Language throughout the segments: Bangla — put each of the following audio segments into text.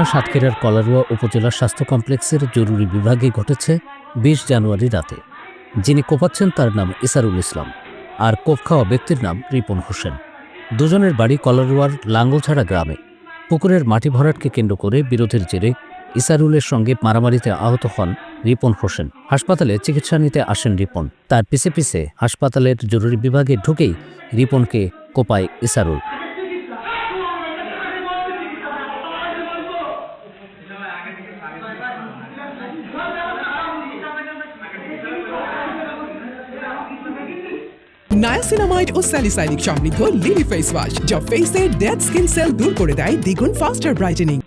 ঘটনা সাতক্ষীরার কলারোয়া উপজেলা স্বাস্থ্য কমপ্লেক্সের জরুরি বিভাগে ঘটেছে ২০ জানুয়ারি রাতে। যিনি কোপাচ্ছেন তার নাম ইসারুল ইসলাম, আর কোপ খাওয়া ব্যক্তির নাম রিপন হোসেন। দুজনের বাড়ি কলারোয়ার লাঙ্গলছাড়া গ্রামে। পুকুরের মাটি ভরাটকে কেন্দ্র করে বিরোধের জেরে ইসারুলের সঙ্গে মারামারিতে আহত হন রিপন হোসেন। হাসপাতালে চিকিৎসা নিতে আসেন রিপন। তার পিছে পিছে হাসপাতালের জরুরি বিভাগে ঢুকেই রিপনকে কোপায় ইসারুল। নায়াসিনামাইড ও স্যালিসাইলিক সমৃদ্ধ লিলি ফেস ওয়াশ, যা ফেসের ডেড স্কিন সেল দূর করে দেয় দ্বিগুণ ফাস্টার ব্রাইটেনিং।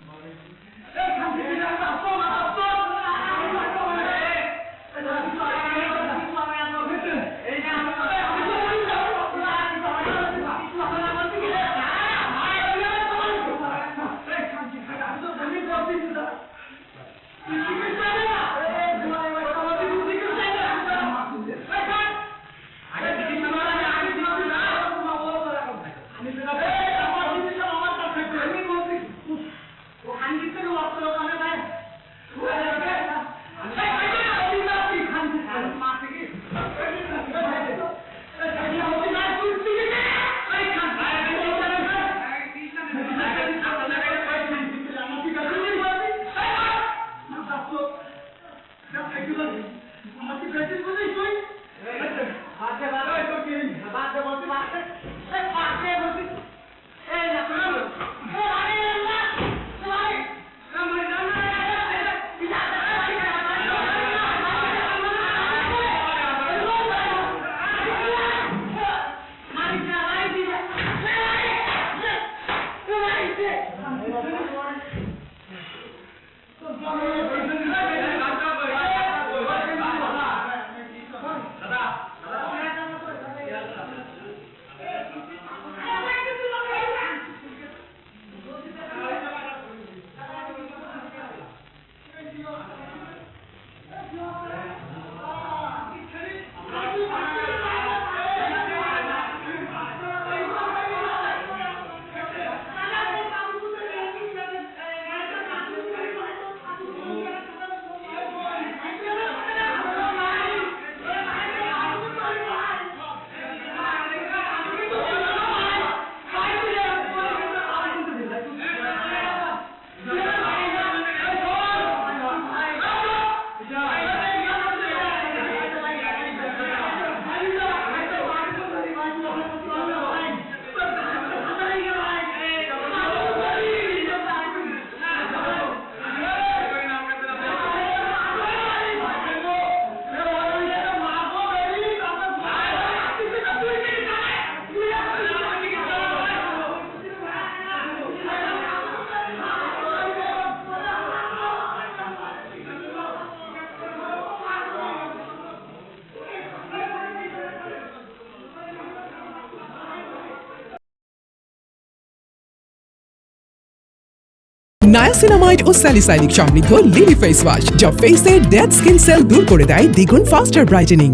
নায়াসিনামাইড ও স্যালিসাইলিক সমৃদ্ধ লিলি ফেস ওয়াশ, যা ফেসের ডেড স্কিন সেল দূর করে দেয় দ্বিগুণ ফাস্টার ব্রাইটেনিং।